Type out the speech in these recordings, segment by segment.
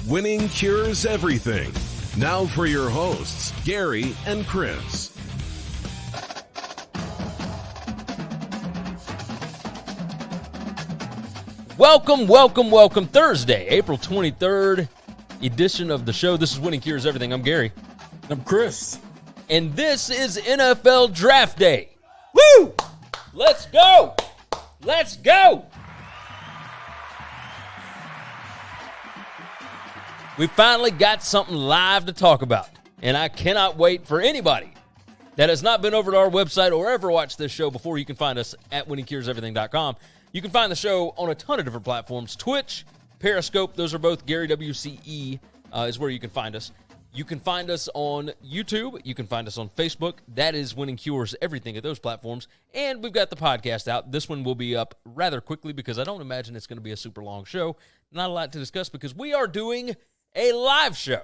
Winning cures everything. Now for your hosts, Gary and Chris. Welcome. Thursday, April 23rd edition of the show. This is Winning Cures Everything. I'm Gary. I'm Chris. And this is NFL Draft Day. Woo! Let's go! Let's go! We finally got something live to talk about, and I cannot wait for anybody that has not been over to our website or ever watched this show before. You can find us at winningcureseverything.com. You can find the show on a ton of different platforms. Twitch, Periscope, those are both Gary WCE is where you can find us. You can find us on YouTube. You can find us on Facebook. That is Winning Cures Everything at those platforms. And we've got the podcast out. This one will be up rather quickly because I don't imagine it's going to be a super long show. Not a lot to discuss because we are doing a live show.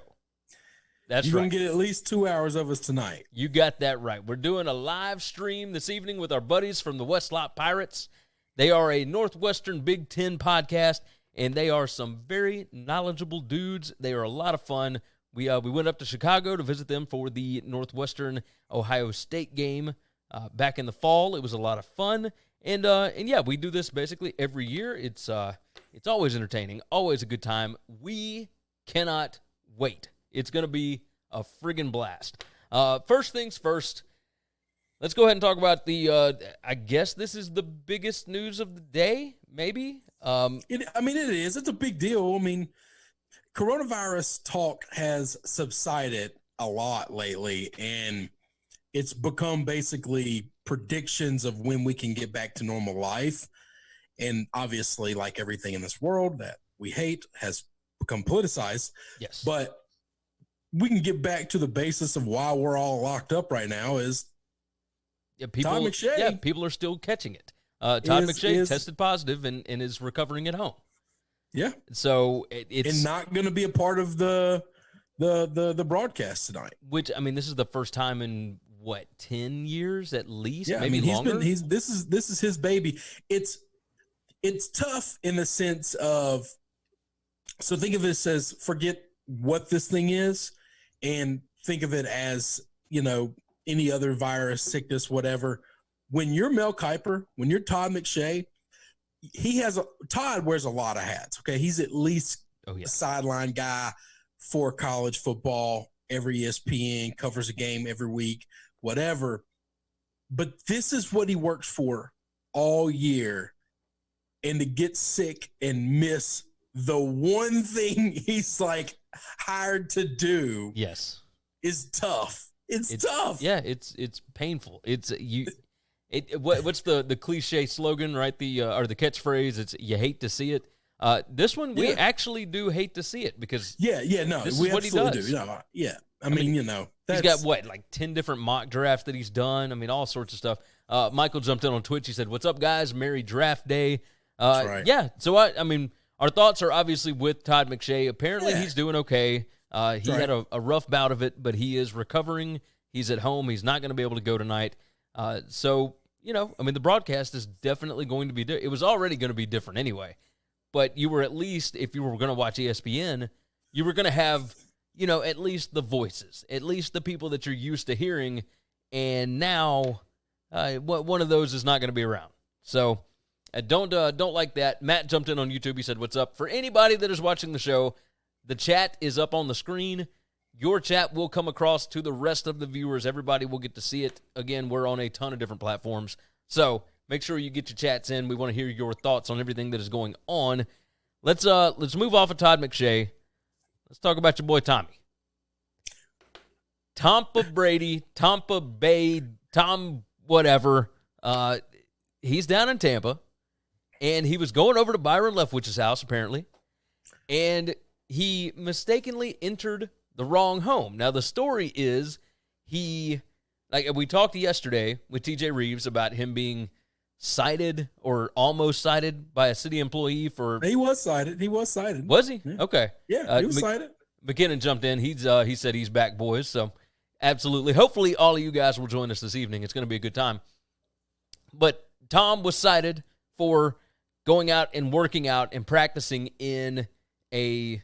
That's right. You're going to get at least 2 hours of us tonight. You got that right. We're doing a live stream this evening with our buddies from the West Lot Pirates. They are a Northwestern Big Ten podcast, and they are some very knowledgeable dudes. They are a lot of fun. We went up to Chicago to visit them for the Northwestern Ohio State game back in the fall. It was a lot of fun, and yeah, we do this basically every year. It's always entertaining, always a good time. We cannot wait. It's going to be a friggin' blast. First things first, let's go ahead and talk about the, I guess this is the biggest news of the day, maybe? It is. It's a big deal. I mean, coronavirus talk has subsided a lot lately, and it's become basically predictions of when we can get back to normal life. And obviously, like everything in this world that we hate has become politicized. Yes. But we can get back to the basis of why we're all locked up right now is Todd McShay. Yeah, people are still catching it. Todd McShay tested positive and is recovering at home. Yeah. So it's and not going to be a part of the broadcast tonight. Which, I mean, this is the first time in what, 10 years at least? Yeah, maybe longer. This is his baby. It's tough in the sense of, so think of this as, forget what this thing is and think of it as, you know, any other virus, sickness, whatever. When you're Mel Kiper, when you're Todd McShay, Todd wears a lot of hats. Okay. He's at least a sideline guy for college football, every ESPN, covers a game every week, whatever. But this is what he works for all year. And to get sick and miss the one thing he's like hired to do, yes, is tough. It's tough. Yeah, it's painful. It's what's the cliche slogan, right? Or the catchphrase? It's you hate to see it. This one we actually do hate to see it because we is what he does. Do. Yeah, I mean, you know, he's got like 10 different mock drafts that he's done. I mean, all sorts of stuff. Michael jumped in on Twitch. He said, "What's up, guys? Merry draft day." That's right. Yeah. So I mean, our thoughts are obviously with Todd McShay. Apparently, he's doing okay. He had a rough bout of it, but he is recovering. He's at home. He's not going to be able to go tonight. So, you know, I mean, the broadcast is definitely going to be it was already going to be different anyway. But you were at least, if you were going to watch ESPN, you were going to have, you know, at least the voices, at least the people that you're used to hearing. And now, one of those is not going to be around. So, don't like that. Matt jumped in on YouTube. He said, "What's up?" For anybody that is watching the show, the chat is up on the screen. Your chat will come across to the rest of the viewers. Everybody will get to see it. Again, we're on a ton of different platforms. So make sure you get your chats in. We want to hear your thoughts on everything that is going on. Let's move off of Todd McShay. Let's talk about your boy Tommy. Tampa Brady, Tampa Bay, Tom whatever. He's down in Tampa, and he was going over to Byron Leftwich's house, apparently, and he mistakenly entered the wrong home. Now, the story is we talked yesterday with TJ Reeves about him being cited or almost cited by a city employee for... He was cited. Was he? Yeah. Okay. Yeah, he was cited. McKinnon jumped in. He said he's back, boys. So, absolutely. Hopefully, all of you guys will join us this evening. It's going to be a good time. But Tom was cited for going out and working out and practicing in a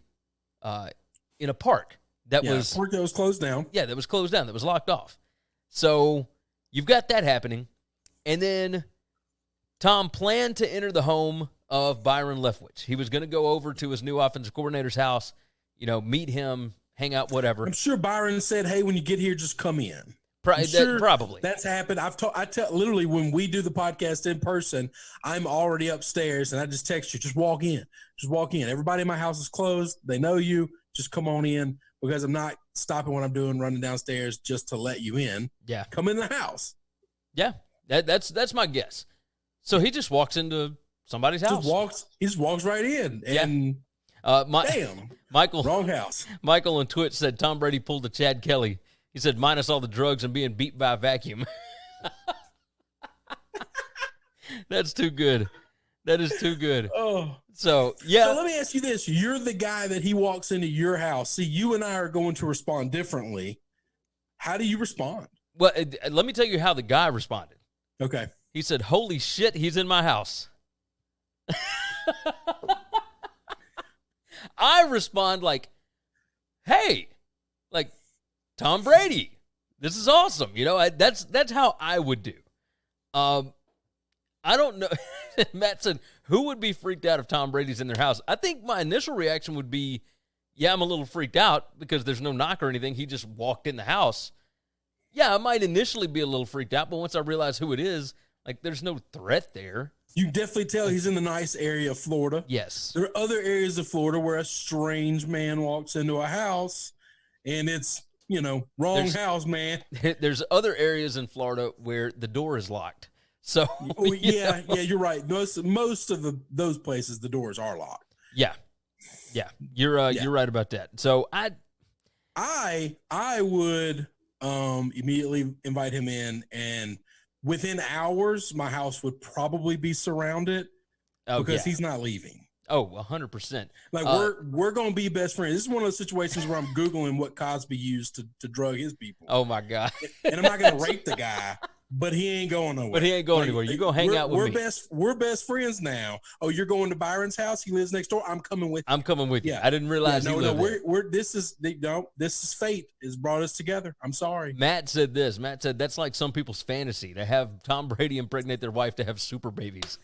in a park that a park that was closed down. Yeah, that was closed down, that was locked off. So you've got that happening. And then Tom planned to enter the home of Byron Leftwich. He was going to go over to his new offensive coordinator's house, meet him, hang out, whatever. I'm sure Byron said, hey, when you get here, just come in. Probably. That's happened. Literally when we do the podcast in person, I'm already upstairs and I just text you, just walk in. Just walk in. Everybody in my house is closed. They know you. Just come on in because I'm not stopping what I'm doing, running downstairs just to let you in. Yeah. Come in the house. Yeah. That's my guess. So he just walks into somebody's house. He just walks right in. And damn. Michael. Wrong house. Michael on Twitch said Tom Brady pulled a Chad Kelly. He said, minus all the drugs and being beat by a vacuum. That's too good. That is too good. Oh. So, yeah. So let me ask you this. You're the guy that he walks into your house. See, you and I are going to respond differently. How do you respond? Well, let me tell you how the guy responded. Okay. He said, holy shit, he's in my house. I respond like, hey, like, Tom Brady, this is awesome. That's how I would do. I don't know. Matt said, who would be freaked out if Tom Brady's in their house? I think my initial reaction would be, yeah, I'm a little freaked out because there's no knock or anything. He just walked in the house. Yeah, I might initially be a little freaked out, but once I realize who it is, like, there's no threat there. You can definitely tell he's in the nice area of Florida. Yes. There are other areas of Florida where a strange man walks into a house and it's, wrong house, man. There's other areas in Florida where the door is locked. So yeah, you're right. Most of those places the doors are locked. Yeah. You're right about that. So I would immediately invite him in, and within hours my house would probably be surrounded because he's not leaving. Oh, 100%. Like we're gonna be best friends. This is one of those situations where I'm Googling what Cosby used to drug his people. Oh my God. And I'm not gonna rape the guy, but he ain't going nowhere. Anywhere. You go hang out with me. We're best friends now. Oh, you're going to Byron's house? He lives next door. I'm coming with you. Yeah. I didn't realize he lived there. This is fate has brought us together. I'm sorry. Matt said this. Matt said that's like some people's fantasy to have Tom Brady impregnate their wife to have super babies.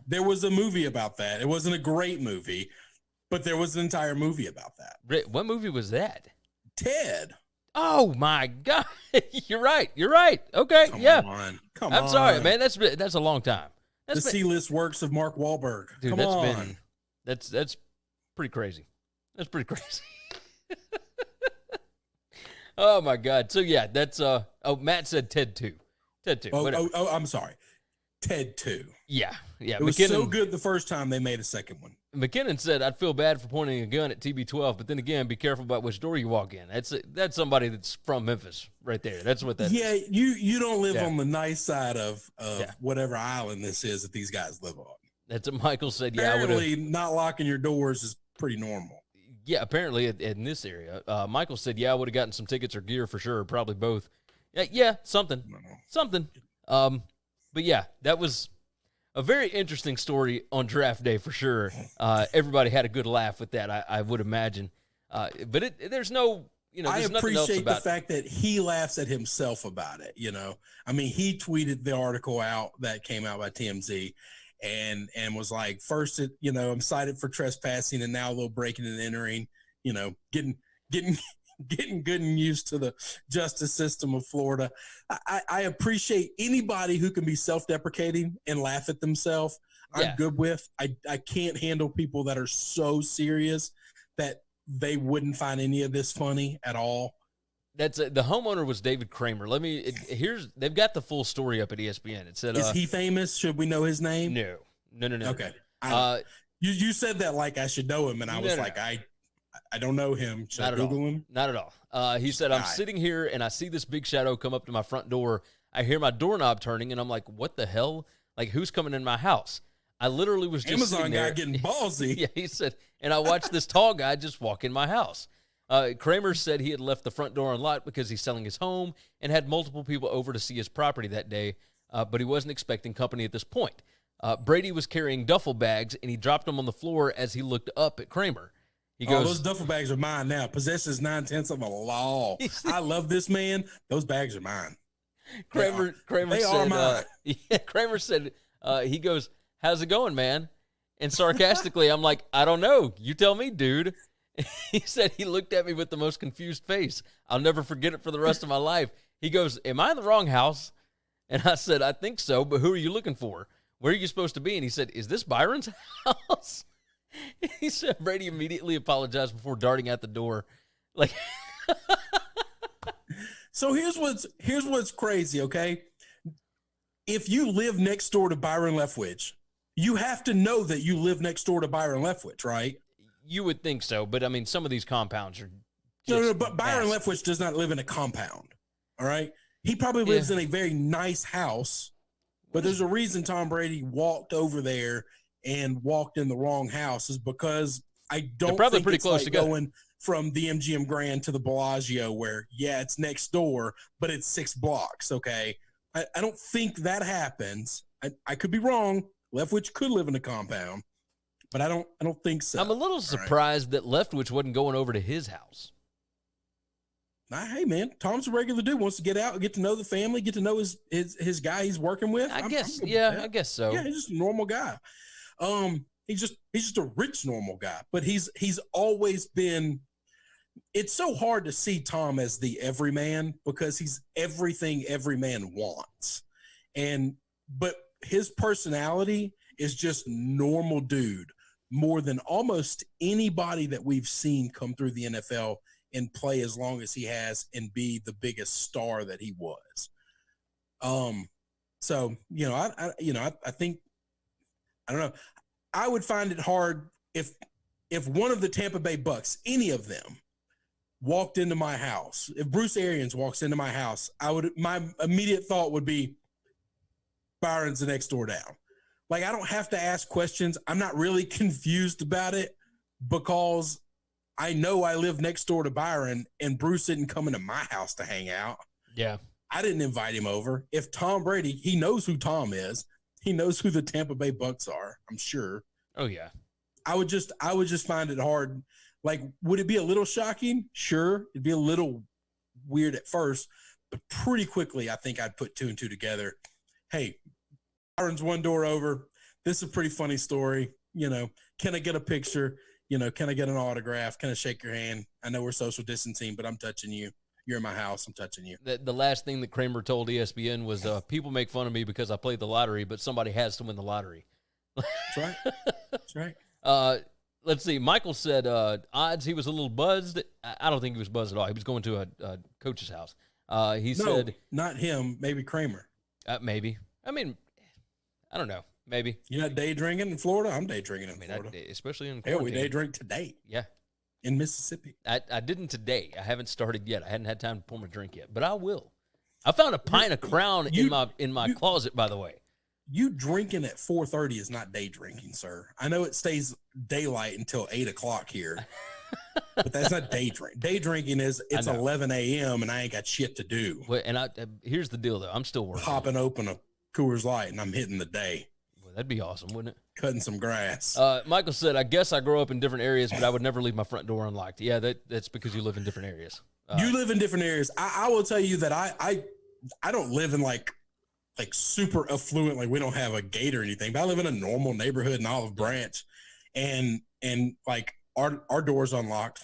There was a movie about that. It wasn't a great movie, but there was an entire movie about that. What movie was that? Ted. Oh my God. You're right. Okay. Come on. I'm sorry, man. That's a long time. The C-list works of Mark Wahlberg. Dude, that's pretty crazy. That's pretty crazy. Oh my God. So yeah, that's Matt said Ted 2. Oh, I'm sorry. Ted 2. Yeah. It was so good the first time they made a second one. McKinnon said, I'd feel bad for pointing a gun at TB12, but then again, be careful about which door you walk in. That's somebody that's from Memphis right there. That's what that is. Yeah, you don't live on the nice side of whatever island this is that these guys live on. That's what Michael said. Apparently, not locking your doors is pretty normal. Yeah, apparently in this area. Michael said, I would have gotten some tickets or gear for sure, probably both. Yeah, something. But yeah, that was a very interesting story on draft day for sure. Everybody had a good laugh with that, I would imagine. But there's no, I there's nothing else appreciate about the fact that he laughs at himself about it. I mean, he tweeted the article out that came out by TMZ and was like, first, I'm cited for trespassing and now a little breaking and entering, getting good and used to the justice system of Florida. I appreciate anybody who can be self-deprecating and laugh at themselves. I'm good with. I can't handle people that are so serious that they wouldn't find any of this funny at all. That's the homeowner was David Kramer. They've got the full story up at ESPN. It said, is he famous? Should we know his name? No. Okay. You said that like I should know him, and I was like, I don't know him. Should I Google him? Not at all. He said, I'm sitting here and I see this big shadow come up to my front door. I hear my doorknob turning and I'm like, what the hell? Like, who's coming in my house? I literally was just Amazon guy getting ballsy. Yeah, he said, and I watched this tall guy just walk in my house. Kramer said he had left the front door unlocked because he's selling his home and had multiple people over to see his property that day, but he wasn't expecting company at this point. Brady was carrying duffel bags and he dropped them on the floor as he looked up at Kramer. He goes, those duffel bags are mine now. Possesses 9/10 of the law. I love this man. Those bags are mine. Kramer they said, are mine. Kramer said, he goes, how's it going, man? And sarcastically, I'm like, I don't know. You tell me, dude. He said he looked at me with the most confused face. I'll never forget it for the rest of my life. He goes, am I in the wrong house? And I said, I think so, but who are you looking for? Where are you supposed to be? And he said, is this Byron's house? He said Brady immediately apologized before darting out the door. Like, so here's what's crazy, okay? If you live next door to Byron Leftwich, you have to know that you live next door to Byron Leftwich, right? You would think so, but I mean, some of these compounds are no, but Byron Leftwich does not live in a compound, all right? He probably lives in a very nice house, but there's a reason Tom Brady walked over there and walked in the wrong house is because I don't probably think pretty it's close like together. Going from the MGM Grand to the Bellagio where, yeah, it's next door, but it's 6 blocks, okay? I don't think that happens. I could be wrong. Leftwich could live in a compound, but I don't think so. I'm a little surprised that Leftwich wasn't going over to his house. Hey, man, Tom's a regular dude. Wants to get out, get to know the family, get to know his guy he's working with. I guess so. Yeah, he's just a normal guy. He's just a rich normal guy, but he's always been. It's so hard to see Tom as the everyman because he's everything every man wants, but his personality is just normal dude more than almost anybody that we've seen come through the NFL and play as long as he has and be the biggest star that he was. So, I think, I don't know. I would find it hard if one of the Tampa Bay Bucks, any of them, walked into my house. If Bruce Arians walks into my house, my immediate thought would be Byron's the next door down. Like, I don't have to ask questions. I'm not really confused about it because I know I live next door to Byron and Bruce didn't come into my house to hang out. Yeah. I didn't invite him over. If Tom Brady, he knows who Tom is. He knows who the Tampa Bay Bucks are, I'm sure. Oh, yeah. I would just find it hard. Like, would it be a little shocking? Sure. It'd be a little weird at first, but pretty quickly, I think I'd put 2 and 2 together. Hey, Byron's one door over. This is a pretty funny story. Can I get a picture? Can I get an autograph? Can I shake your hand? I know we're social distancing, but I'm touching you. You're in my house. I'm touching you. The last thing that Kramer told ESPN was, people make fun of me because I played the lottery, but somebody has to win the lottery. That's right. That's right. Let's see. Michael said odds he was a little buzzed. I don't think he was buzzed at all. He was going to a coach's house. He said not him. Maybe Kramer. Maybe. I mean, I don't know. Maybe. You're not day drinking in Florida? I'm day drinking in Florida. Especially in quarantine. Hell, we day drink today. Yeah. In Mississippi. I didn't today. I haven't started yet. I hadn't had time to pour my drink yet, but I will. I found a pint of Crown in my closet, by the way. You drinking at 4:30 is not day drinking, sir. I know it stays daylight until 8 o'clock here, but that's not day drink. Day drinking is it's 11 a.m. and I ain't got shit to do. Well, and here's the deal, though. I'm still working. Popping open a Coors Light and I'm hitting the day. Well, that'd be awesome, wouldn't it? Cutting some grass. Michael said, I guess I grow up in different areas, but I would never leave my front door unlocked. Yeah, that's because you live in different areas. You live in different areas. I will tell you that I don't live in like super affluent, like we don't have a gate or anything, but I live in a normal neighborhood in Olive Branch and like our door's unlocked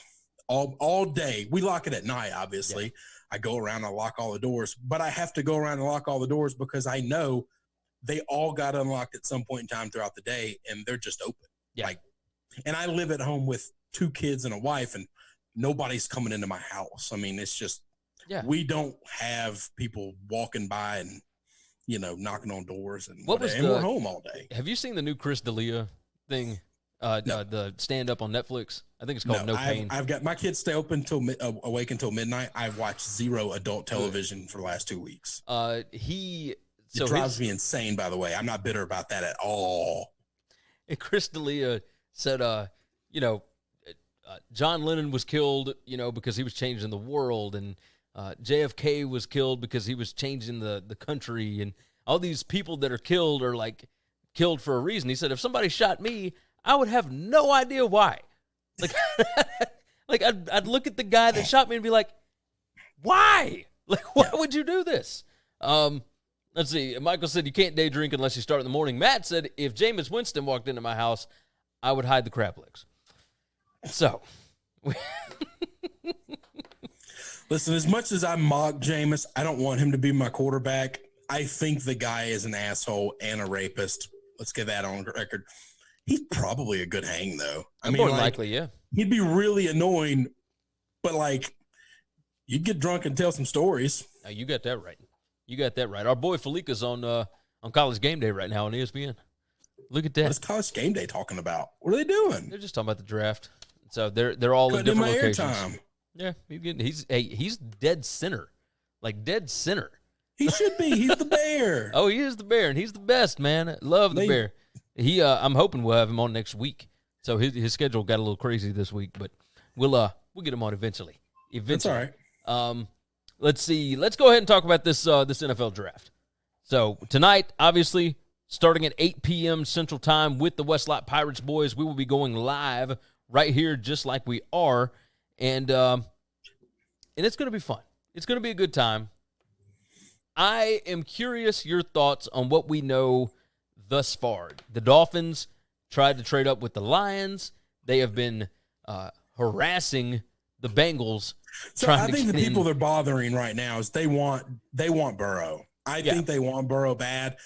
all day. We lock it at night, obviously. Yeah. I go around and lock all the doors, but I have to go around and lock all the doors because I know they all got unlocked at some point in time throughout the day and they're just open. Yeah. And I live at home with 2 kids and a wife and nobody's coming into my house. I mean, it's just, we don't have people walking by and, knocking on doors and we're home all day. Have you seen the new Chris D'Elia thing? No. The stand-up on Netflix? I think it's called No Pain. I've got my kids stay open awake until midnight. I've watched 0 adult television for the last 2 weeks. It drives me insane, by the way. I'm not bitter about that at all. And Chris D'Elia said, John Lennon was killed, because he was changing the world, and JFK was killed because he was changing the country, and all these people that are killed are, killed for a reason. He said, if somebody shot me, I would have no idea why. Like, like I'd look at the guy that shot me and be like, why? Like, why would you do this? Let's see. Michael said you can't day drink unless you start in the morning. Matt said if Jameis Winston walked into my house, I would hide the crab legs. So, listen, as much as I mock Jameis, I don't want him to be my quarterback. I think the guy is an asshole and a rapist. Let's get that on record. He's probably a good hang, though. I mean, more than likely, yeah. He'd be really annoying, but, like, you'd get drunk and tell some stories. Now, you got that right. You got that right. Our boy Felika's on College Game Day right now on ESPN. Look at that. What is College Game Day talking about? What are they doing? They're just talking about the draft. So they're all in different locations. Airtime. Yeah, he's dead center, like dead center. He should be. He's the Bear. Oh, he is the Bear, and he's the best, man. Love the Bear. I'm hoping we'll have him on next week. So his schedule got a little crazy this week, but we'll get him on eventually. That's all right. Let's see. Let's go ahead and talk about this NFL draft. So tonight, obviously, starting at 8 p.m. Central Time with the Westlake Pirates boys, we will be going live right here, just like we are, and it's going to be fun. It's going to be a good time. I am curious your thoughts on what we know thus far. The Dolphins tried to trade up with the Lions. They have been harassing the Bengals. So I think the people they're bothering right now is they want Burrow. I think they want Burrow bad.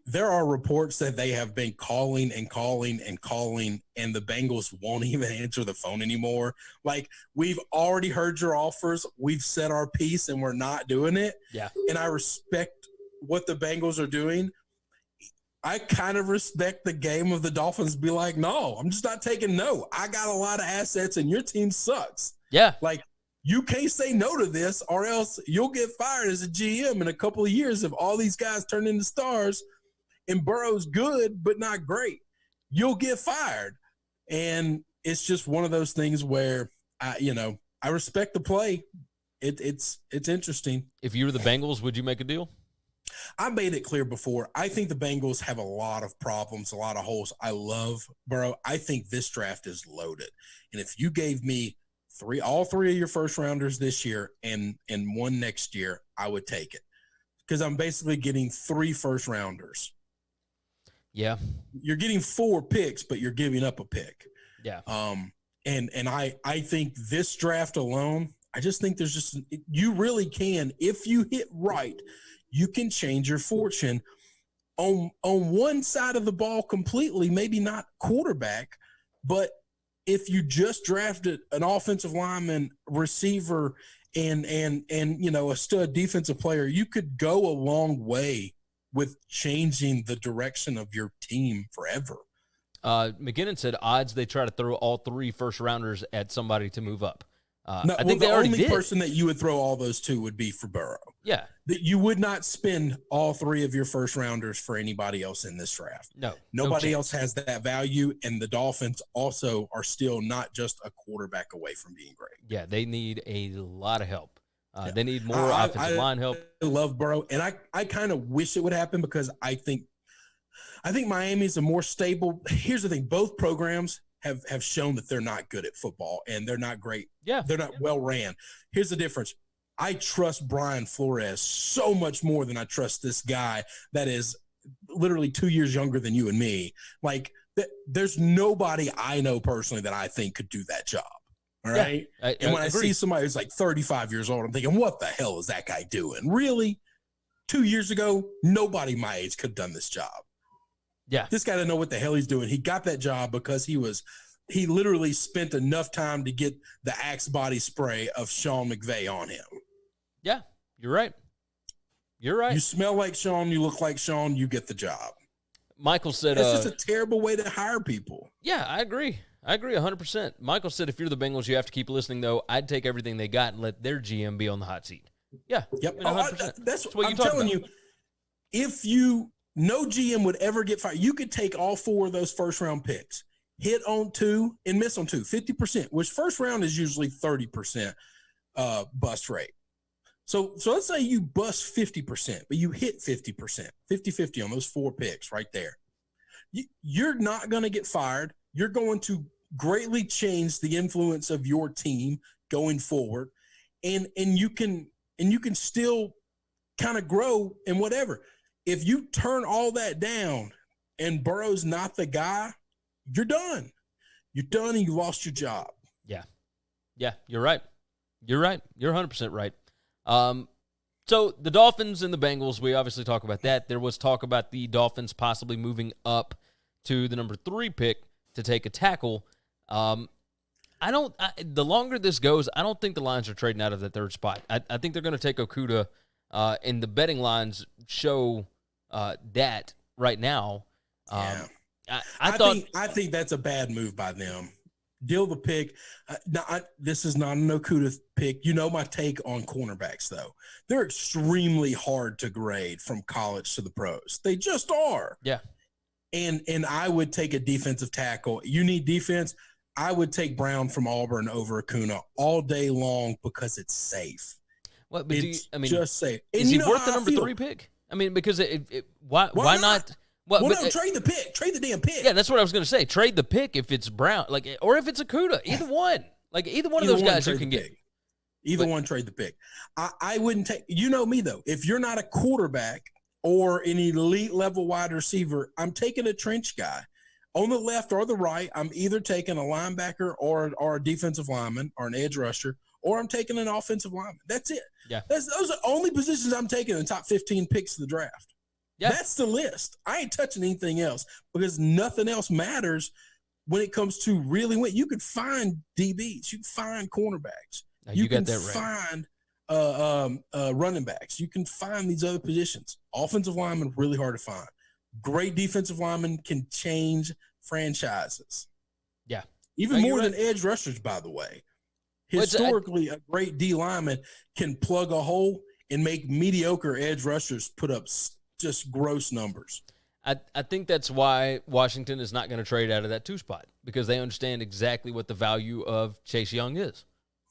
There are reports that they have been calling, and the Bengals won't even answer the phone anymore. Like, we've already heard your offers. We've said our piece, and we're not doing it. Yeah. And I respect what the Bengals are doing. I kind of respect the game of the Dolphins be like, no, I'm just not taking no. I got a lot of assets, and your team sucks. Yeah. Like, you can't say no to this, or else you'll get fired as a GM in a couple of years if all these guys turn into stars and Burrow's good but not great. You'll get fired. And it's just one of those things where, I respect the play. It's interesting. If you were the Bengals, would you make a deal? I made it clear before. I think the Bengals have a lot of problems, a lot of holes. I love Burrow. I think this draft is loaded. And if you gave me all three of your first rounders this year and one next year, I would take it, because I'm basically getting 3 first rounders. Yeah. You're getting 4 picks, but you're giving up a pick. Yeah. And I think this draft alone, I just think you really can, if you hit right, you can change your fortune on one side of the ball completely, maybe not quarterback, but if you just drafted an offensive lineman, receiver, and a stud defensive player, you could go a long way with changing the direction of your team forever. McGinnon said odds they try to throw all 3 first rounders at somebody to move up. I think the only person that you would throw all those to would be for Burrow. Yeah. That you would not spend all 3 of your first rounders for anybody else in this draft. No. Nobody else has that value, and the Dolphins also are still not just a quarterback away from being great. Yeah, they need a lot of help. They need more offensive line help. I love Burrow, and I kind of wish it would happen, because I think Miami's a more stable. Here's the thing. Both programs have shown that they're not good at football, and they're not great. Yeah. They're not well ran. Here's the difference. I trust Brian Flores so much more than I trust this guy that is literally 2 years younger than you and me. Like, there's nobody I know personally that I think could do that job. All right. Yeah, and when I see somebody who's like 35 years old, I'm thinking, what the hell is that guy doing? Really? 2 years ago, nobody my age could have done this job. Yeah. This guy didn't know what the hell he's doing. He got that job because he literally spent enough time to get the Axe body spray of Sean McVay on him. Yeah, you're right. You're right. You smell like Sean, you look like Sean, you get the job. Michael said it's just a terrible way to hire people. Yeah, I agree 100%. Michael said if you're the Bengals, you have to keep listening, though. I'd take everything they got and let their GM be on the hot seat. Yeah. Yep. 100%. That's what I'm telling you. If no GM would ever get fired, you could take all 4 of those first round picks, hit on 2 and miss on 2, 50%, which first round is usually 30% bust rate. So let's say you bust 50%, but you hit 50%, 50-50 on those 4 picks right there. You're not going to get fired. You're going to greatly change the influence of your team going forward, and you can still kind of grow and whatever. If you turn all that down and Burrow's not the guy, you're done. You're done and you lost your job. Yeah. Yeah, you're right. You're right. You're 100% right. So the Dolphins and the Bengals, we obviously talk about that. There was talk about the Dolphins possibly moving up to the number 3 pick to take a tackle. The longer this goes, I don't think the Lions are trading out of the 3rd spot. I think they're going to take Okudah, and the betting lines show that right now. I think that's a bad move by them. Deal the pick. This is not an Okudah pick. You know my take on cornerbacks, though. They're extremely hard to grade from college to the pros. They just are. Yeah. And I would take a defensive tackle. You need defense. I would take Brown from Auburn over Acuna all day long because it's safe. What? But just safe. Is he worth the number 3 pick? I mean, because why not? Trade the pick. Trade the damn pick. Yeah, that's what I was going to say. Trade the pick if it's Brown, or if it's Okudah. Either one. Either one of those guys you can get. Either one, trade the pick. I wouldn't take. You know me though. If you're not a quarterback or an elite level wide receiver, I'm taking a trench guy. On the left or the right, I'm either taking a linebacker or a defensive lineman or an edge rusher, or I'm taking an offensive lineman. That's it. Yeah. Those are the only positions I'm taking in the top 15 picks of the draft. Yeah. That's the list. I ain't touching anything else because nothing else matters when it comes to really win. You can find DBs. You can find cornerbacks. You got that right. Find running backs. You can find these other positions. Offensive linemen, really hard to find. Great defensive linemen can change franchises. Yeah. Even more than edge rushers, by the way. Historically, a great D lineman can plug a hole and make mediocre edge rushers put up just gross numbers. I think that's why Washington is not going to trade out of that 2 spot, because they understand exactly what the value of Chase Young is,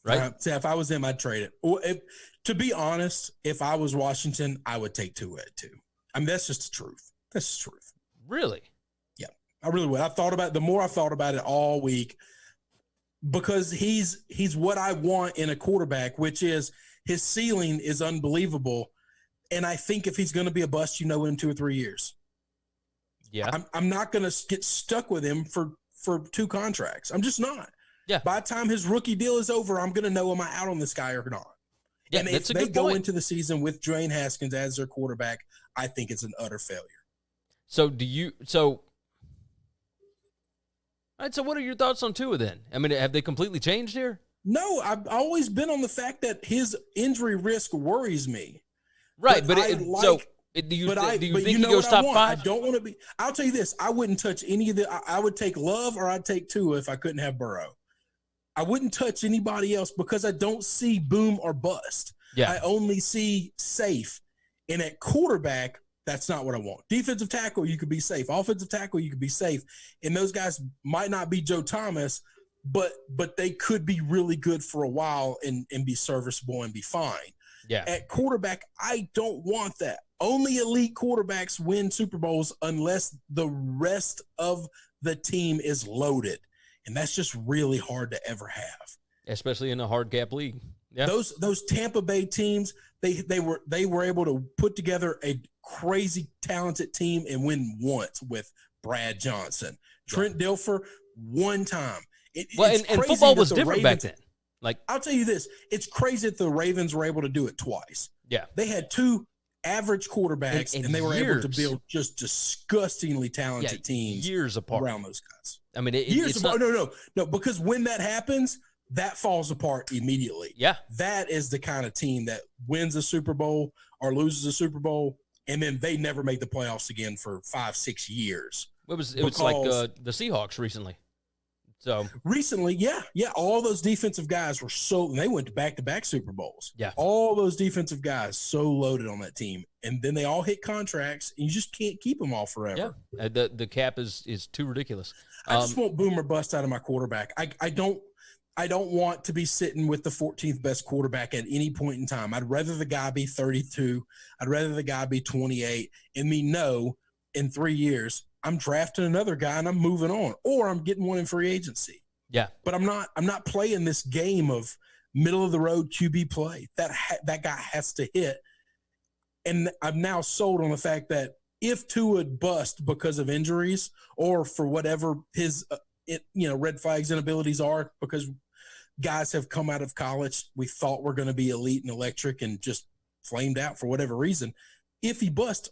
right? If I was them, I'd trade it. To be honest, if I was Washington, I would take Tua at 2. I mean, that's just the truth. That's the truth. Really? Yeah, I really would. The more I've thought about it all week, because he's what I want in a quarterback, which is his ceiling is unbelievable. And I think if he's going to be a bust, in 2 or 3 years. Yeah. I'm not going to get stuck with him for 2 contracts. I'm just not. Yeah. By the time his rookie deal is over, I'm going to know, am I out on this guy or not? Yeah, and if they go into the season with Dwayne Haskins as their quarterback, I think it's an utter failure. So all right, so what are your thoughts on Tua then? I mean, have they completely changed here? No, I've always been on the fact that his injury risk worries me. Right, but do you think he goes top 5? I don't want to be. I'll tell you this: I wouldn't touch any of the. I would take Love or I'd take Tua if I couldn't have Burrow. I wouldn't touch anybody else because I don't see boom or bust. Yeah. I only see safe, and at quarterback, that's not what I want. Defensive tackle, you could be safe. Offensive tackle, you could be safe, and those guys might not be Joe Thomas, but they could be really good for a while and be serviceable and be fine. Yeah. At quarterback, I don't want that. Only elite quarterbacks win Super Bowls unless the rest of the team is loaded. And that's just really hard to ever have. Especially in a hard cap league. Yeah. Those Tampa Bay teams, they were able to put together a crazy talented team and win once with Brad Johnson. Trent Dilfer, one time. And football was different back then. I'll tell you this, it's crazy that the Ravens were able to do it twice. Yeah. They had 2 average quarterbacks, and they were able to build just disgustingly talented teams years apart around those guys. I mean, years apart. No, because when that happens, that falls apart immediately. Yeah. That is the kind of team that wins a Super Bowl or loses a Super Bowl, and then they never make the playoffs again for 5-6 years. It was like the Seahawks recently. So recently, yeah, all those defensive guys were and they went to back-to-back Super Bowls. Yeah, all those defensive guys so loaded on that team, and then they all hit contracts, and you just can't keep them all forever. Yeah, the cap is too ridiculous. I just want boom or bust out of my quarterback. I don't want to be sitting with the 14th best quarterback at any point in time. I'd rather the guy be 32. I'd rather the guy be 28, and me know in 3 years I'm drafting another guy and I'm moving on, or I'm getting one in free agency. Yeah. But I'm not playing this game of middle of the road QB play. That guy has to hit. And I'm now sold on the fact that if Tua bust because of injuries or for whatever his red flags and abilities are, because guys have come out of college we thought were going to be elite and electric and just flamed out for whatever reason. If he busts,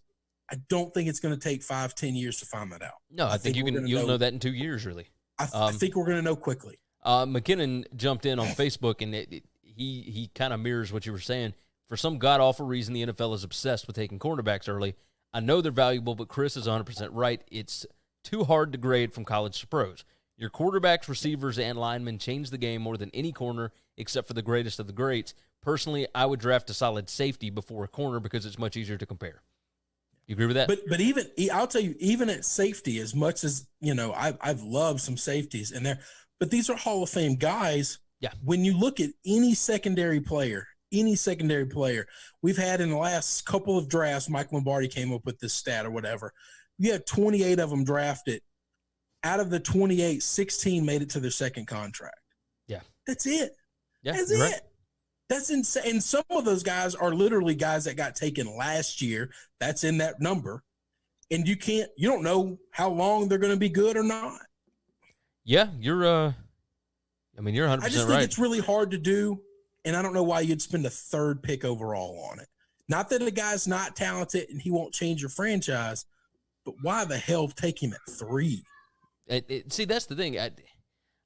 I don't think it's going to take 5-10 years to find that out. No, I think you'll know that in 2 years, really. I think we're going to know quickly. McKinnon jumped in on Facebook, and he kind of mirrors what you were saying. For some god-awful reason, the NFL is obsessed with taking cornerbacks early. I know they're valuable, but Chris is 100% right. It's too hard to grade from college to pros. Your quarterbacks, receivers, and linemen change the game more than any corner except for the greatest of the greats. Personally, I would draft a solid safety before a corner because it's much easier to compare. You agree with that? But even I'll tell you, even at safety, as much as I've loved some safeties in there, but these are Hall of Fame guys. Yeah. When you look at any secondary player we've had in the last couple of drafts, Mike Lombardi came up with this stat or whatever. You had 28 of them drafted. Out of the 28, 16 made it to their second contract. Yeah. That's it. Yeah, that's it. Right. That's insane. And some of those guys are literally guys that got taken last year. That's in that number. And you don't know how long they're going to be good or not. Yeah, you're 100% right. I just think it's really hard to do. And I don't know why you'd spend a third pick overall on it. Not that the guy's not talented and he won't change your franchise, but why the hell take him at 3? See, that's the thing.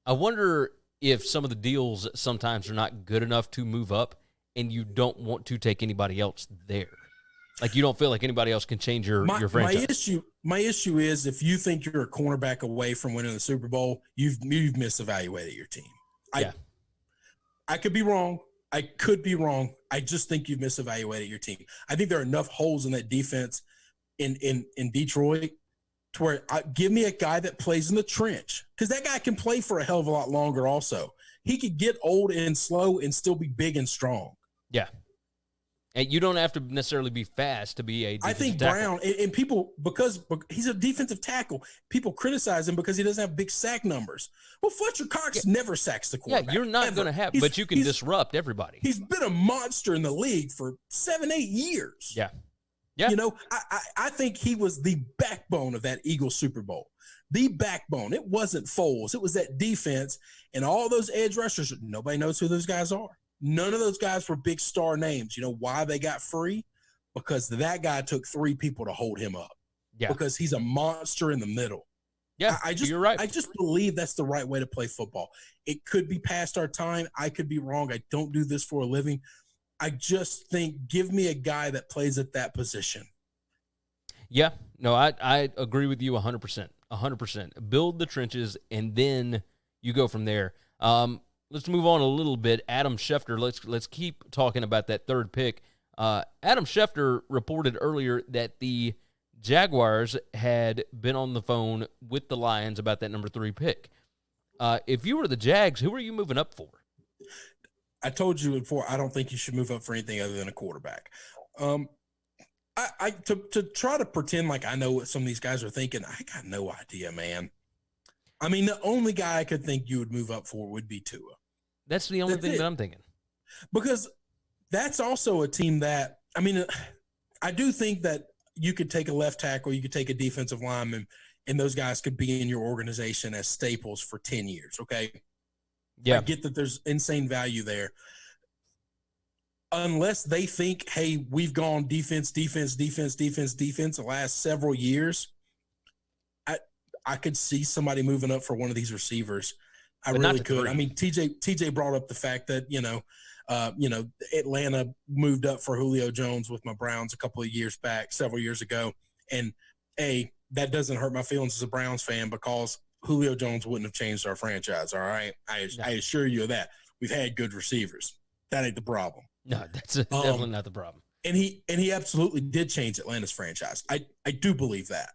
I wonder if some of the deals sometimes are not good enough to move up and you don't want to take anybody else there. Like you don't feel like anybody else can change your franchise. My issue is if you think you're a cornerback away from winning the Super Bowl, you've misevaluated your team. I could be wrong. I could be wrong. I just think you've misevaluated your team. I think there are enough holes in that defense in Detroit to where give me a guy that plays in the trench, because that guy can play for a hell of a lot longer also. He could get old and slow and still be big and strong. Yeah. And you don't have to necessarily be fast to be a defensive I think tackle. Brown, and people, because he's a defensive tackle, people criticize him because he doesn't have big sack numbers. Well, Fletcher Cox never sacks the quarterback. Yeah, you're not going to have, but you can disrupt everybody. He's been a monster in the league for 7-8 years. Yeah. Yeah. I think he was the backbone of that Eagles Super Bowl. The backbone. It wasn't Foles. It was that defense and all those edge rushers. Nobody knows who those guys are. None of those guys were big star names. You know why they got free? Because that guy took 3 people to hold him up. Yeah. Because he's a monster in the middle. Yeah, you're right. I just believe that's the right way to play football. It could be past our time. I could be wrong. I don't do this for a living. I just think give me a guy that plays at that position. Yeah. No, I agree with you 100%. 100%. Build the trenches, and then you go from there. Let's move on a little bit. Adam Schefter, let's keep talking about that third pick. Adam Schefter reported earlier that the Jaguars had been on the phone with the Lions about that number 3 pick. If you were the Jags, who are you moving up for? I told you before, I don't think you should move up for anything other than a quarterback. To try to pretend like I know what some of these guys are thinking, I got no idea, man. I mean, the only guy I could think you would move up for would be Tua. That's the only thing that I'm thinking. Because that's also a team that, I mean, I do think that you could take a left tackle, you could take a defensive lineman, and those guys could be in your organization as staples for 10 years, okay? Yeah. I get that there's insane value there. Unless they think, hey, we've gone defense the last several years, I could see somebody moving up for one of these receivers. I really could. 3. I mean, TJ brought up the fact that, Atlanta moved up for Julio Jones with my Browns a couple of years back, several years ago. And that doesn't hurt my feelings as a Browns fan because Julio Jones wouldn't have changed our franchise. All right. I assure you of that. We've had good receivers. That ain't the problem. No, that's definitely not the problem. And he absolutely did change Atlanta's franchise. I do believe that.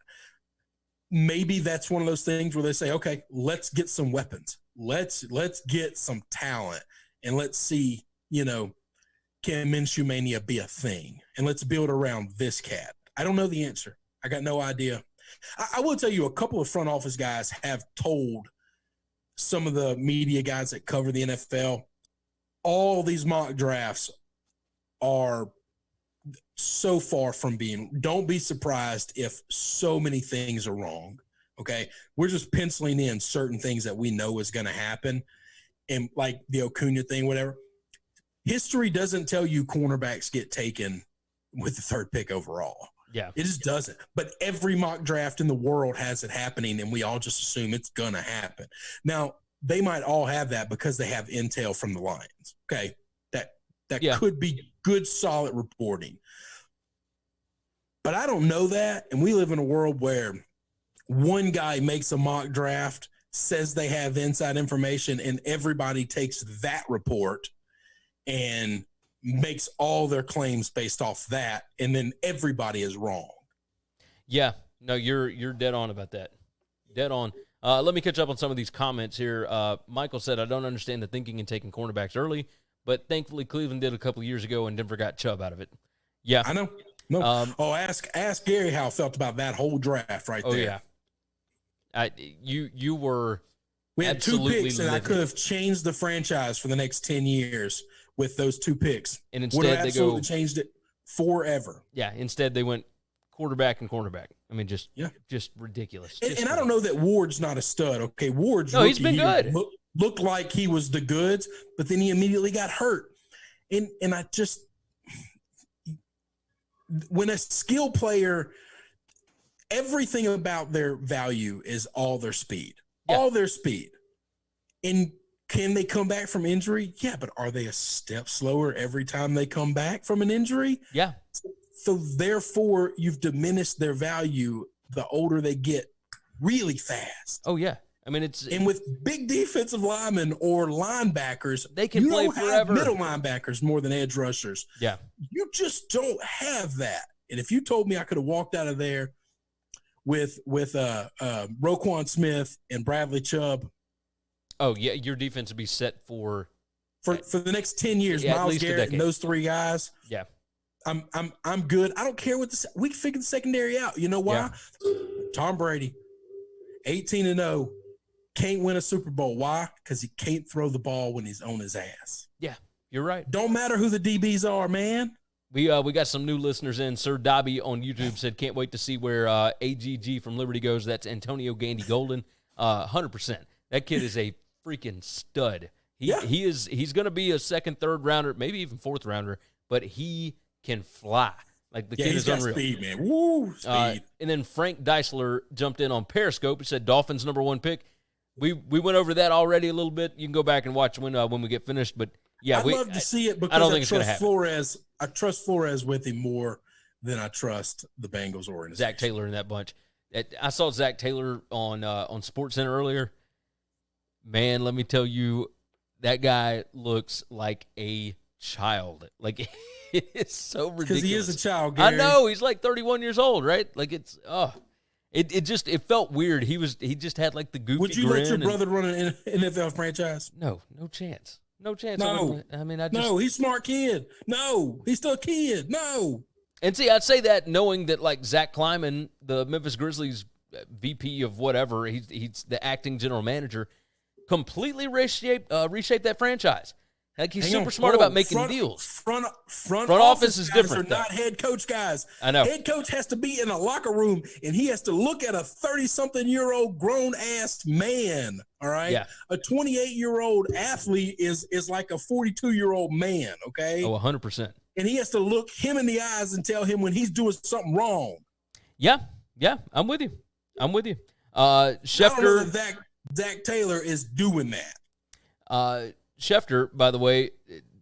Maybe that's one of those things where they say, okay, let's get some weapons. Let's get some talent, and let's see, can Minshew Mania be a thing? And let's build around this cat. I don't know the answer. I got no idea. I will tell you a couple of front office guys have told some of the media guys that cover the NFL, all these mock drafts are so far from being. Don't be surprised if so many things are wrong. Okay, we're just penciling in certain things that we know is going to happen, and like the Acuna thing, whatever. History doesn't tell you cornerbacks get taken with the 3rd pick overall. Yeah, it just doesn't. But every mock draft in the world has it happening, and we all just assume it's going to happen. Now, they might all have that because they have intel from the Lions. Okay, that could be good, solid reporting. But I don't know that, and we live in a world where one guy makes a mock draft, says they have inside information, and everybody takes that report and makes all their claims based off that, and then everybody is wrong. Yeah, no, you're dead on about that. Dead on. Let me catch up on some of these comments here. Michael said, I don't understand the thinking in taking cornerbacks early, but thankfully Cleveland did a couple of years ago and Denver got Chubb out of it. Yeah. I know. No. Ask Gary how I felt about that whole draft right there. Oh, yeah. You were We had 2 picks, and I livid. could have changed the franchise for the next 10 years with those 2 picks. And would have instead they absolutely go changed it forever. Yeah, instead they went quarterback and cornerback. I mean, just ridiculous. And I don't know that Ward's not a stud. Okay, Ward's he's been good. Looked like he was the goods, but then he immediately got hurt. And I just – when a skill player, everything about their value is all their speed. Yeah. All their speed. And can they come back from injury? Yeah, but are they a step slower every time they come back from an injury? Yeah. So therefore, you've diminished their value the older they get really fast. Oh, yeah. I mean, and with big defensive linemen or linebackers, they can play forever. Have middle linebackers more than edge rushers. Yeah. You just don't have that. And if you told me I could have walked out of there with Roquan Smith and Bradley Chubb. Oh, yeah, your defense would be set for the next 10 years. Myles Garrett and those 3 guys. Yeah. I'm good. I don't care what we can figure the secondary out. You know why? Yeah. Tom Brady, 18-0, can't win a Super Bowl. Why? Because he can't throw the ball when he's on his ass. Yeah, you're right. Don't matter who the DBs are, man. We got some new listeners in. Sir Dobby on YouTube said, can't wait to see where AGG from Liberty goes. That's Antonio Gandy Golden. 100%. That kid is a freaking stud. He's going to be a 2nd, 3rd rounder, maybe even 4th rounder, but he can fly. Like the kid is unreal. Speed, man. Woo, speed. And then Frank Deisler jumped in on Periscope. He said Dolphins #1 pick. We went over that already a little bit. You can go back and watch when we get finished. But yeah, I'd love to see it because I don't think it's going to happen. Flores. I trust Flores with him more than I trust the Bengals organization. Zach Taylor in that bunch. I saw Zach Taylor on SportsCenter earlier. Man, let me tell you, that guy looks like a child. Like, it's so ridiculous. Because he is a child, Gary. I know. He's like 31 years old, right? Like, it's it felt weird. He just had like the goofy Would you grin let your brother run an NFL franchise? No chance. No chance. No. No, he's a smart kid. No, he's still a kid. No. And see, I'd say that knowing that like Zach Kleiman, the Memphis Grizzlies VP of whatever, he's the acting general manager, completely reshaped that franchise. Like he's super smart about making deals. Front office is different. Are not head coach guys. I know. Head coach has to be in a locker room and he has to look at a 30-something-year-old grown-ass man. All right. Yeah. A 28-year-old athlete is like a 42-year-old man. Okay. Oh, 100%. And he has to look him in the eyes and tell him when he's doing something wrong. Yeah. I'm with you. Schefter. I don't know that Zach Taylor is doing that. Schefter, by the way,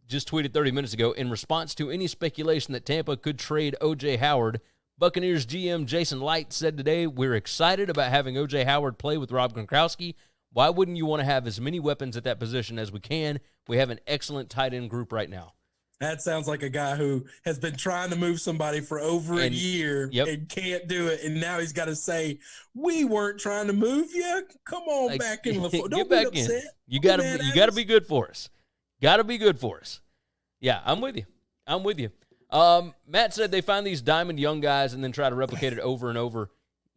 just tweeted 30 minutes ago, in response to any speculation that Tampa could trade O.J. Howard, Buccaneers GM Jason Light said today, we're excited about having O.J. Howard play with Rob Gronkowski. Why wouldn't you want to have as many weapons at that position as we can? We have an excellent tight end group right now. That sounds like a guy who has been trying to move somebody for over a year and can't do it. And now he's got to say, we weren't trying to move you. Come on back in the foot. Don't be upset. In. You got to be good for us. Got to be good for us. Yeah, I'm with you. Matt said they find these diamond young guys and then try to replicate it over and over.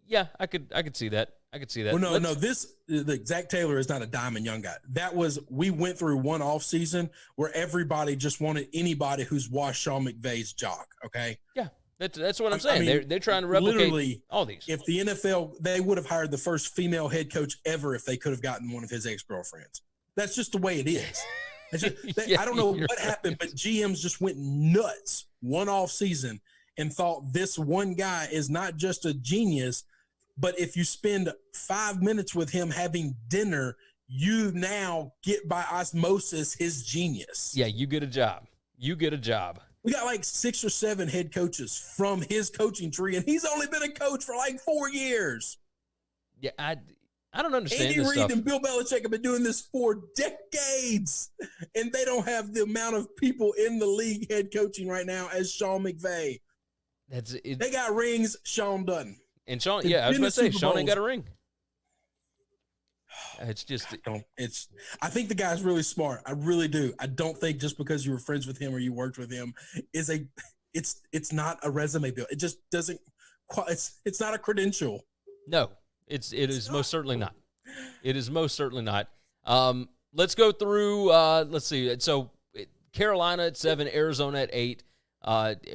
Yeah, I could see that. I could see that. Well, Zach Taylor is not a diamond young guy. We went through one off season where everybody just wanted anybody who's washed Sean McVay's jock. Okay. Yeah. That's what I'm saying. I mean, they're trying to replicate all these. If the NFL, they would have hired the first female head coach ever if they could have gotten one of his ex-girlfriends. That's just the way it is. I don't know what happened, but GMs just went nuts one off season and thought this one guy is not just a genius, but if you spend 5 minutes with him having dinner, you now get by osmosis his genius. Yeah, you get a job. We got like 6 or 7 head coaches from his coaching tree, and he's only been a coach for like 4 years. Yeah, I don't understand Andy this Reid stuff. and Bill Belichick have been doing this for decades, and they don't have the amount of people in the league head coaching right now as Sean McVay. They got rings, Sean doesn't. And Sean, I was going to say, Sean ain't got a ring. It's just I think the guy's really smart. I really do. I don't think just because you were friends with him or you worked with him it's not a resume build. It just doesn't it's not a credential. No, it is most certainly not. It is most certainly not. Let's go through let's see. So Carolina at 7, Arizona at 8.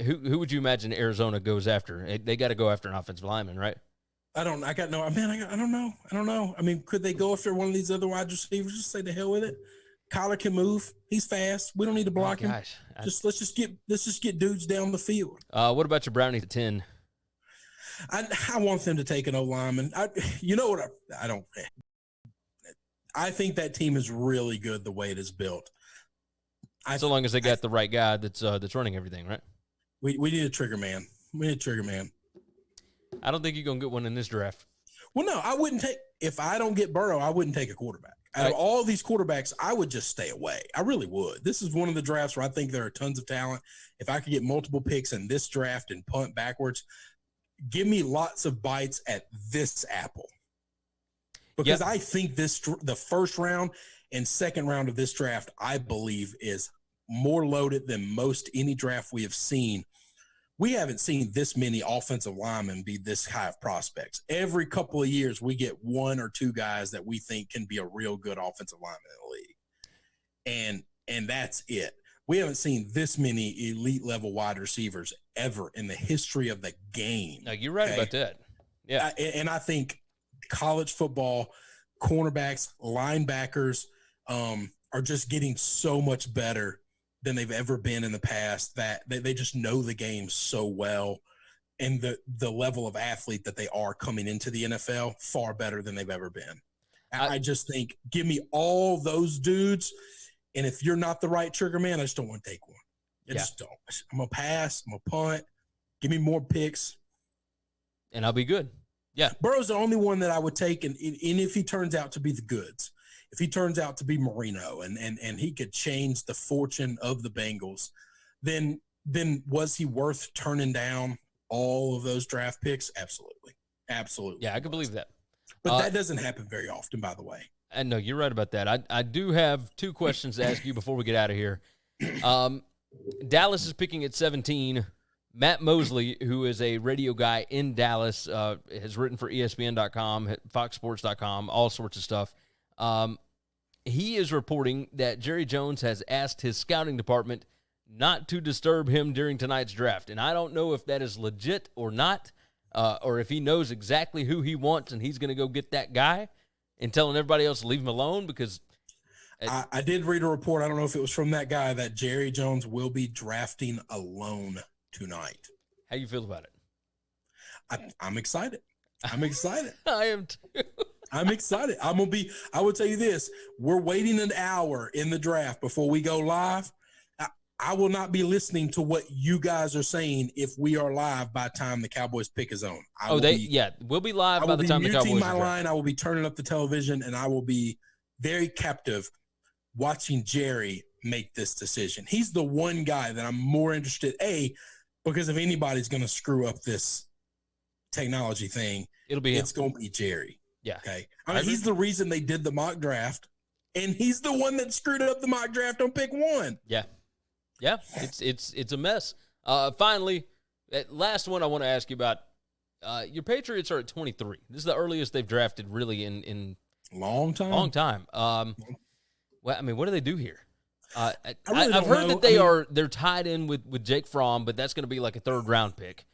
Who would you imagine Arizona goes after? They got to go after an offensive lineman, right? I don't know. I mean, could they go after one of these other wide receivers? Just say the hell with it. Kyler can move. He's fast. We don't need to block him. Let's just get dudes down the field. What about your Brownies at 10? I want them to take an O-lineman. You know what? I think that team is really good the way it is built. So long as they got the right guy that's running everything, right? We need a trigger man. I don't think you're going to get one in this draft. Well, no, I wouldn't take – if I don't get Burrow, I wouldn't take a quarterback. Out of all these quarterbacks, I would just stay away. I really would. This is one of the drafts where I think there are tons of talent. If I could get multiple picks in this draft and punt backwards, give me lots of bites at this apple. Because I think the first round and second round of this draft, I believe, is more loaded than most any draft we have seen. We haven't seen this many offensive linemen be this high of prospects. Every couple of years, we get 1 or 2 guys that we think can be a real good offensive lineman in the league. And that's it. We haven't seen this many elite level wide receivers ever in the history of the game. No, you're right about that. Yeah. And I think college football, cornerbacks, linebackers are just getting so much better than they've ever been in the past, that they just know the game so well, and the level of athlete that they are coming into the NFL far better than they've ever been. I just think give me all those dudes, and if you're not the right trigger man, I just don't want to take one. I just don't. I'm going to pass. I'm going to punt. Give me more picks. And I'll be good. Yeah. Burrow's the only one that I would take, and if he turns out to be the goods. If he turns out to be Marino and he could change the fortune of the Bengals, then was he worth turning down all of those draft picks? Absolutely. Absolutely. Yeah, I can believe that. But that doesn't happen very often, by the way. And no, you're right about that. I do have 2 questions to ask you before we get out of here. Dallas is picking at 17. Matt Mosley, who is a radio guy in Dallas, has written for ESPN.com, FoxSports.com, all sorts of stuff. He is reporting that Jerry Jones has asked his scouting department not to disturb him during tonight's draft. And I don't know if that is legit or not, or if he knows exactly who he wants and he's going to go get that guy and telling everybody else to leave him alone because I did read a report. I don't know if it was from that guy that Jerry Jones will be drafting alone tonight. How you feel about it? I'm excited. I'm excited. I am too. I'm excited. I will tell you this. We're waiting an hour in the draft before we go live. I will not be listening to what you guys are saying if we are live by the time the Cowboys pick his own. We'll be live by the time the Cowboys muting my line. I will be turning up the television, and I will be very captive watching Jerry make this decision. He's the one guy that I'm more interested, because if anybody's going to screw up this technology thing, it's going to be Jerry. Yeah. Okay. I mean, he's the reason they did the mock draft, and he's the one that screwed up the mock draft on pick 1. Yeah. Yeah. It's a mess. Finally, that last one I want to ask you about, Your Patriots are at 23. This is the earliest they've drafted really in long time. Well, I mean, what do they do here? I've heard that they're tied in with Jake Fromm, but that's going to be like a 3rd round pick.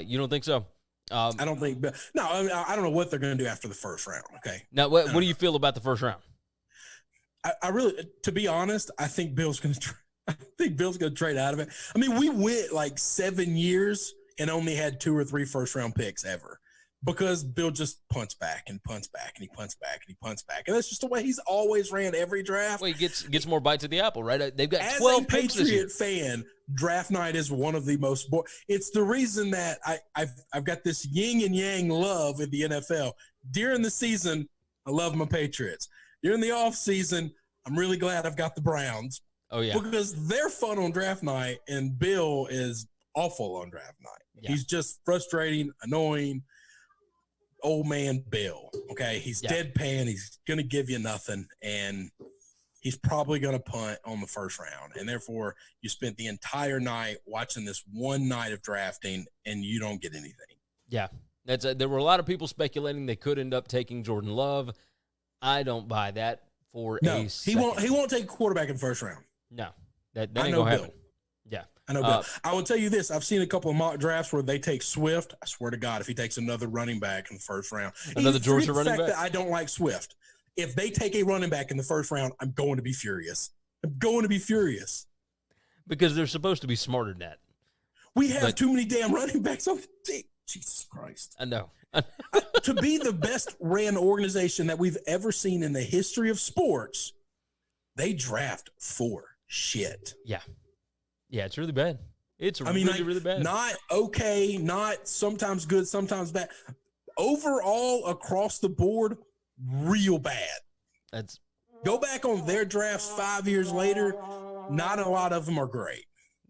You don't think so? I don't think. No, I don't know what they're going to do after the 1st round. Okay. Now, what do you feel about the 1st round? I really, to be honest, I think Bill's going to trade out of it. I mean, we went like 7 years and only had 2 or 3 first-round picks ever because Bill just punts back and punts back and he punts back and he punts back. And that's just the way he's always ran every draft. Well, he gets more bites at the apple, right? They've got As 12 a picks this year. Patriot fan, draft night is one of the most it's the reason that I've got this yin and yang love in the NFL. During the season, I love my Patriots. During the off season, I'm really glad I've got the Browns. Oh, yeah. Because they're fun on draft night, and Bill is awful on draft night. Yeah. He's just frustrating, annoying, old man Bill. Okay, he's deadpan. He's going to give you nothing, and he's probably going to punt on the 1st round. And therefore, you spent the entire night watching this one night of drafting, and you don't get anything. Yeah, there were a lot of people speculating they could end up taking Jordan Love. I don't buy that for a second. He won't take a quarterback in the 1st round. No, that ain't going to happen. Yeah. I know, Bill. I will tell you this. I've seen a couple of mock drafts where they take Swift. I swear to God, if he takes another running back in the 1st round. Another Georgia running back? That I don't like Swift. If they take a running back in the 1st round, I'm going to be furious. Because they're supposed to be smarter than that. We have too many damn running backs. Jesus Christ. I know. To be the best ran organization that we've ever seen in the history of sports, they draft for shit. Yeah. Yeah, it's really bad. It's really bad. Not okay, not sometimes good, sometimes bad. Overall, across the board, real bad. Go back on their drafts 5 years later, not a lot of them are great.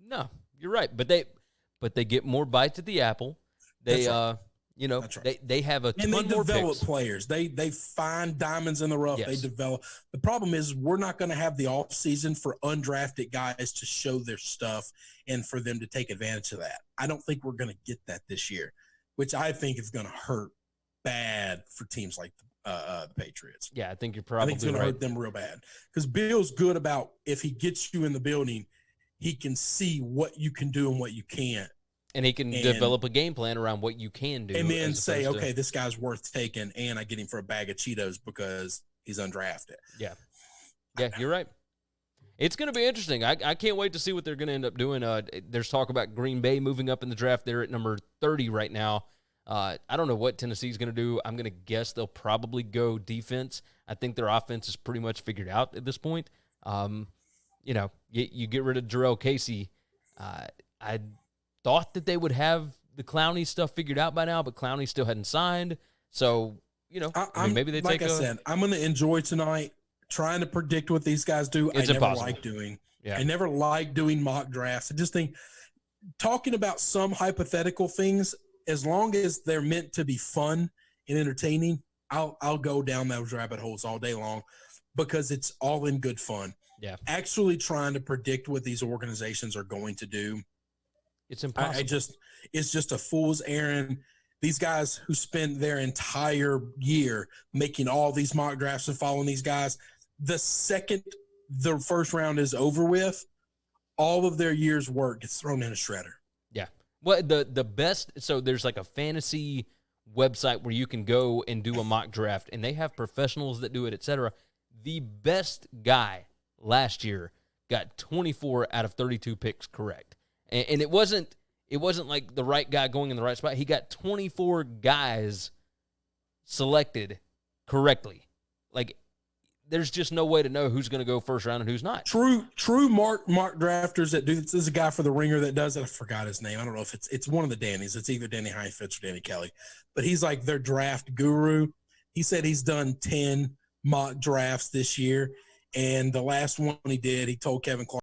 No, you're right. But they get more bites at the apple. They they have a ton more picks. And they develop players. They find diamonds in the rough. Yes. They develop. The problem is we're not going to have the off season for undrafted guys to show their stuff and for them to take advantage of that. I don't think we're going to get that this year, which I think is going to hurt bad for teams like the Patriots. Yeah, I think you're probably it's going to hurt them real bad because Bill's good about if he gets you in the building, he can see what you can do and what you can't. And he can develop a game plan around what you can do. And then say, okay, this guy's worth taking, and I get him for a bag of Cheetos because he's undrafted. Yeah. Yeah, you're right. It's going to be interesting. I can't wait to see what they're going to end up doing. There's talk about Green Bay moving up in the draft. They're at number 30 right now. I don't know what Tennessee's going to do. I'm going to guess they'll probably go defense. I think their offense is pretty much figured out at this point. You get rid of Jarrell Casey. I thought that they would have the Clowney stuff figured out by now, but Clowney still hadn't signed. So, maybe they take I'm going to enjoy tonight trying to predict what these guys do. It's impossible. I never like doing mock drafts. I just think talking about some hypothetical things, as long as they're meant to be fun and entertaining, I'll go down those rabbit holes all day long because it's all in good fun. Yeah. Actually trying to predict what these organizations are going to do, it's impossible. It's just a fool's errand. These guys who spend their entire year making all these mock drafts and following these guys, the second the 1st round is over with, all of their year's work gets thrown in a shredder. Yeah. Well, the best, so there's like a fantasy website where you can go and do a mock draft, and they have professionals that do it, et cetera. The best guy last year got 24 out of 32 picks correct. And it wasn't like the right guy going in the right spot. He got 24 guys selected correctly. Like, there's just no way to know who's going to go 1st round and who's not. True mark drafters that do this. There's a guy for the Ringer that does it. I forgot his name. I don't know if it's one of the Dannys. It's either Danny Heifetz or Danny Kelly. But he's like their draft guru. He said he's done 10 mock drafts this year. And the last one he did, he told Kevin Clark,